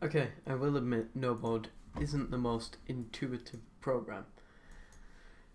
Okay, I will admit NohBoard isn't the most intuitive program.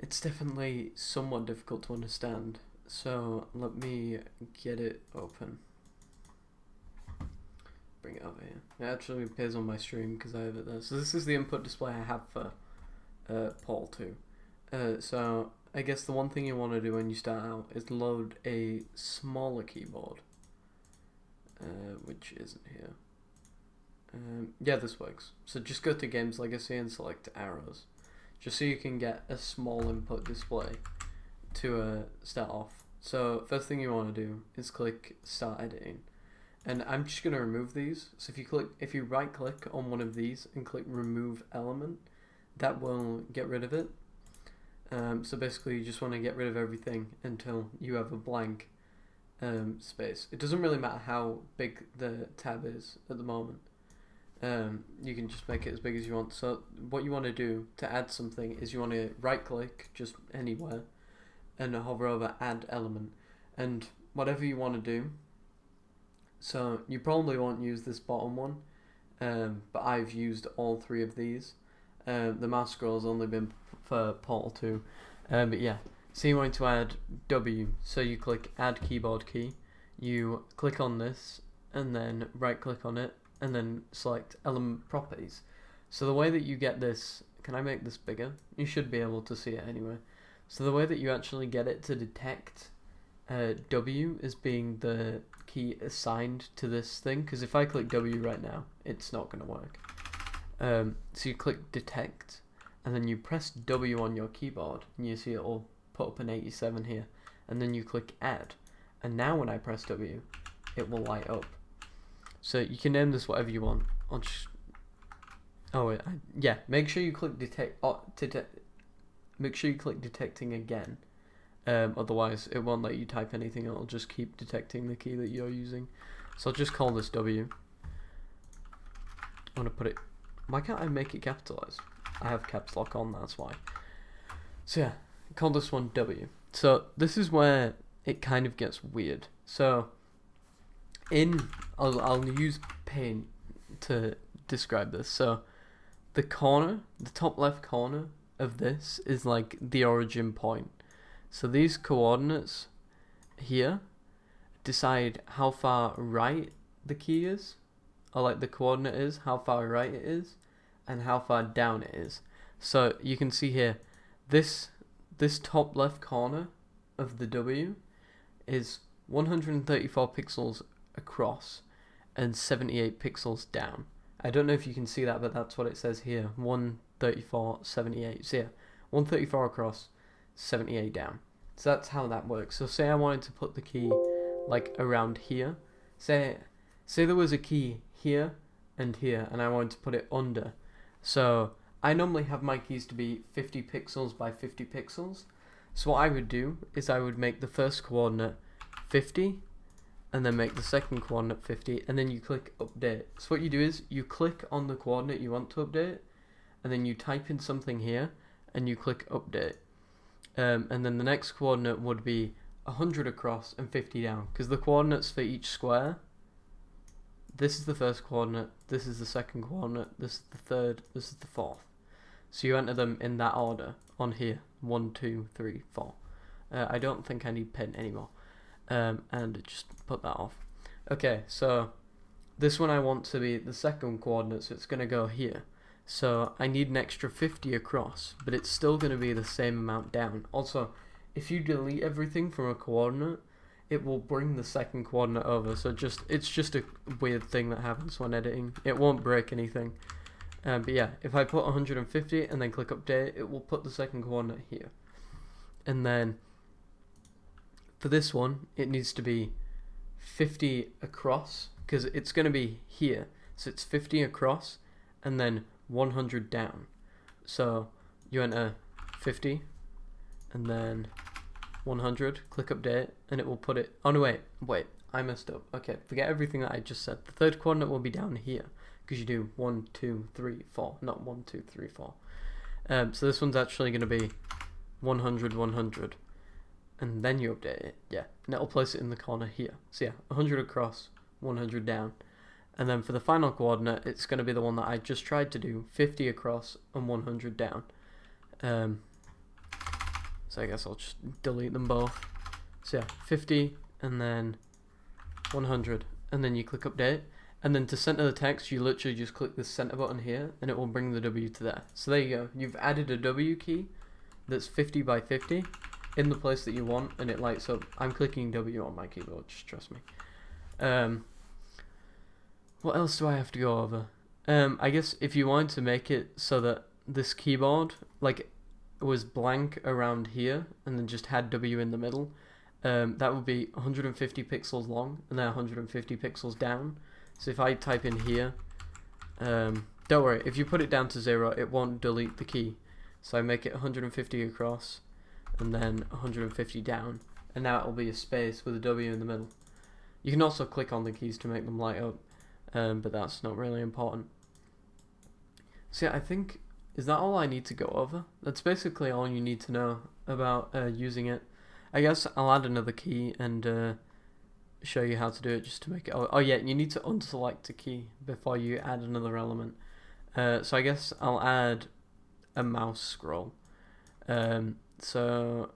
It's definitely somewhat difficult to understand, so let me get it open. Bring it over here. It actually appears on my stream because I have it there. So this is the input display I have for Portal 2. So I guess the one thing you want to do when you start out is load a smaller keyboard, which isn't here. Yeah, this works. So just go to Games Legacy and select Arrows, just so you can get a small input display to start off. So first thing you want to do is click Start Editing, and I'm just going to remove these. So if you right click on one of these and click Remove Element, that will get rid of it. So basically you just want to get rid of everything until you have a blank space. It doesn't really matter how big the tab is at the moment. You can just make it as big as you want. So what you want to do to add something is you want to right click just anywhere and hover over Add Element, and whatever you want to do. So you probably won't use this bottom one, but I've used all three of these. The mouse scroll has only been for Portal 2, but yeah. So you want to add W, so you click Add Keyboard Key, you click on this and then right click on it and then select Element Properties. So the way that you get this, can I make this bigger? You should be able to see it anyway. So the way that you actually get it to detect W as being the key assigned to this thing, because if I click W right now, it's not going to work. So you click Detect, and then you press W on your keyboard, and you see it will put up an 87 here, and then you click Add, and now when I press W, it will light up. So you can name this whatever you want. Yeah. Make sure you click Detect. Make sure you click Detecting again. Otherwise, it won't let you type anything. It'll just keep detecting the key that you're using. So I'll just call this W. I want to put it. Why can't I make it capitalized? I have caps lock on. That's why. So yeah, call this one W. So this is where it kind of gets weird. So I'll use paint to describe this. So the top left corner of this is like the origin point. So these coordinates here decide how far right the key is, or like the coordinate is, how far right it is, and how far down it is. So you can see here, this top left corner of the W is 134 pixels across and 78 pixels down. I don't know if you can see that, but that's what it says here, 134, 78. So yeah, 134 across, 78 down. So that's how that works. So say I wanted to put the key like around here. Say there was a key here and here, and I wanted to put it under. So I normally have my keys to be 50 pixels by 50 pixels. So what I would do is I would make the first coordinate 50, and then make the second coordinate 50, and then you click Update. So what you do is you click on the coordinate you want to update, and then you type in something here, and you click Update. And then the next coordinate would be 100 across and 50 down, because the coordinates for each square, this is the first coordinate, this is the second coordinate, this is the third, this is the fourth. So you enter them in that order on here, 1, 2, 3, 4. I don't think I need pen anymore. And just put that off. Okay, so this one I want to be the second coordinate, so it's going to go here. So I need an extra 50 across, but it's still going to be the same amount down. Also, if you delete everything from a coordinate, it will bring the second coordinate over. So it's just a weird thing that happens when editing. It won't break anything. But yeah, if I put 150 and then click Update, it will put the second coordinate here. And then for this one, it needs to be 50 across, because it's going to be here. So it's 50 across, and then 100 down. So you enter 50, and then 100, click Update, and it will put it... Oh no, wait, I messed up. Okay, forget everything that I just said. The third coordinate will be down here, because you do 1, 2, 3, 4, not 1, 2, 3, 4. So this one's actually going to be 100, 100. And then you update it, yeah, and it'll place it in the corner here. So yeah, 100 across, 100 down. And then for the final coordinate, it's going to be the one that I just tried to do, 50 across and 100 down. So I guess I'll just delete them both. So yeah, 50 and then 100, and then you click update. And then to center the text, you literally just click the center button here, and it will bring the W to there. So there you go. You've added a W key that's 50 by 50 in the place that you want, and it lights up. I'm clicking W on my keyboard, just trust me. What else do I have to go over? I guess if you wanted to make it so that this keyboard like was blank around here and then just had W in the middle, that would be 150 pixels long and then 150 pixels down. So if I type in here, don't worry, if you put it down to 0, it won't delete the key. So I make it 150 across and then 150 down, and now it will be a space with a W in the middle. You can also click on the keys to make them light up, but that's not really important. So yeah, I think, is that all I need to go over? That's basically all you need to know about using it. I guess I'll add another key and show you how to do it just to make it. Oh yeah, you need to unselect a key before you add another element. So I guess I'll add a mouse scroll. So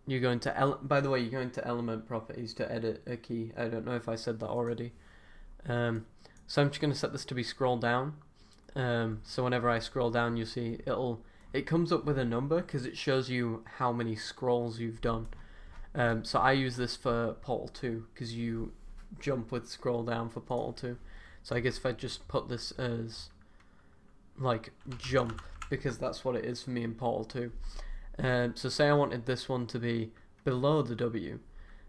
you're going to by the way, you're going to element properties to edit a key. I don't know if I said that already. So I'm just going to set this to be scroll down. So whenever I scroll down, you see it comes up with a number because it shows you how many scrolls you've done. So I use this for Portal 2 because you jump with scroll down for Portal 2. So I guess if I just put this as like jump, because that's what it is for me in Portal 2. So say I wanted this one to be below the W.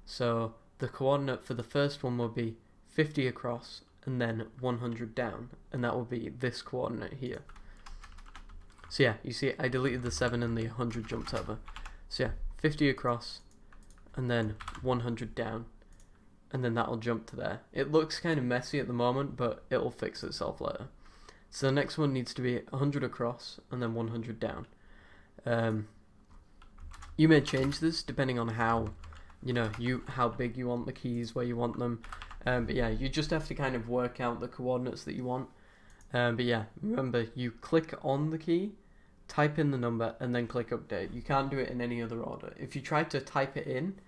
So the coordinate for the first one would be 50 across and then 100 down, and that would be this coordinate here. So yeah, you see I deleted the 7 and the 100 jumped over. So yeah, 50 across and then 100 down, and then that'll jump to there. It looks kind of messy at the moment, but it'll fix itself later. So the next one needs to be 100 across and then 100 down. You may change this depending on how big you want the keys, where you want them. But yeah, you just have to kind of work out the coordinates that you want. But yeah, remember, you click on the key, type in the number, and then click update. You can't do it in any other order. If you try to type it in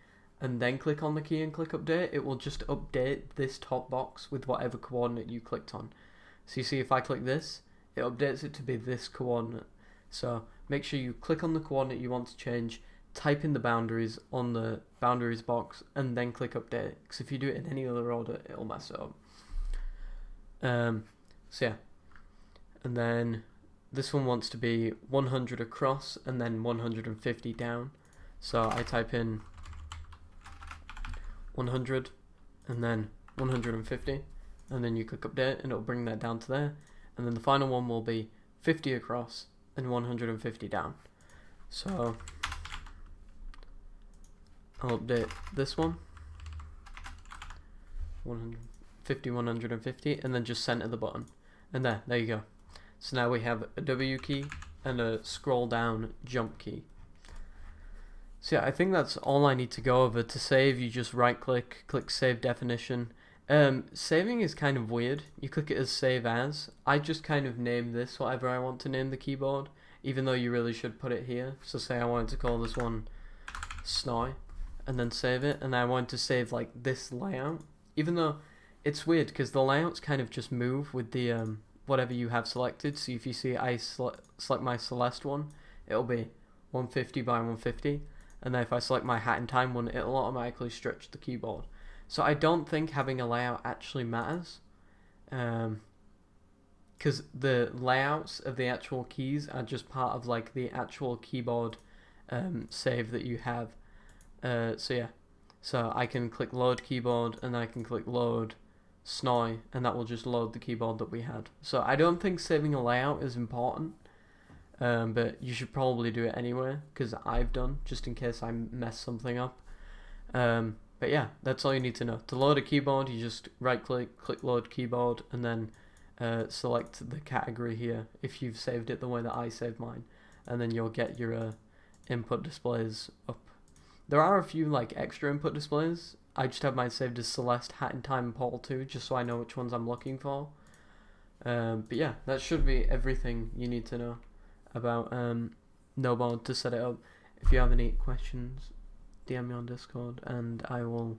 and then click on the key and click update, it will just update this top box with whatever coordinate you clicked on. So you see, if I click this, it updates it to be this coordinate. So make sure you click on the coordinate you want to change, type in the boundaries on the boundaries box, and then click update, because if you do it in any other order, it'll mess it up. So yeah, and then this one wants to be 100 across and then 150 down. So I type in 100 and then 150, and then you click update and it'll bring that down to there. And then the final one will be 50 across and 150 down. So I'll update this one, 150, 150, and then just center the button. And there you go. So now we have a W key and a scroll down jump key. So yeah, I think that's all I need to go over. To save, you just right click, click save definition. Saving is kind of weird. You click it as save as. I just kind of name this whatever I want to name the keyboard, even though you really should put it here. So say I wanted to call this one Sznoi, and then save it, and I want to save like this layout, even though it's weird because the layouts kind of just move with the whatever you have selected. So if you see I select my Celeste one, it'll be 150 by 150, and then if I select my Hat in Time one, it'll automatically stretch the keyboard. So I don't think having a layout actually matters, because the layouts of the actual keys are just part of like the actual keyboard save that you have. So yeah, so I can click load keyboard and I can click load Sznoi, and that will just load the keyboard that we had. So I don't think saving a layout is important, but you should probably do it anyway, because I've done, just in case I mess something up. But yeah, that's all you need to know. To load a keyboard, you just right click, click load keyboard, and then select the category here if you've saved it the way that I saved mine, and then you'll get your input displays up. There are a few like extra input displays. I just have mine saved as Celeste, Hat in Time, and Portal 2, just so I know which ones I'm looking for. But yeah, that should be everything you need to know about NohBoard to set it up. If you have any questions, DM me on Discord, and I will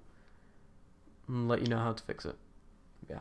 let you know how to fix it. Yeah.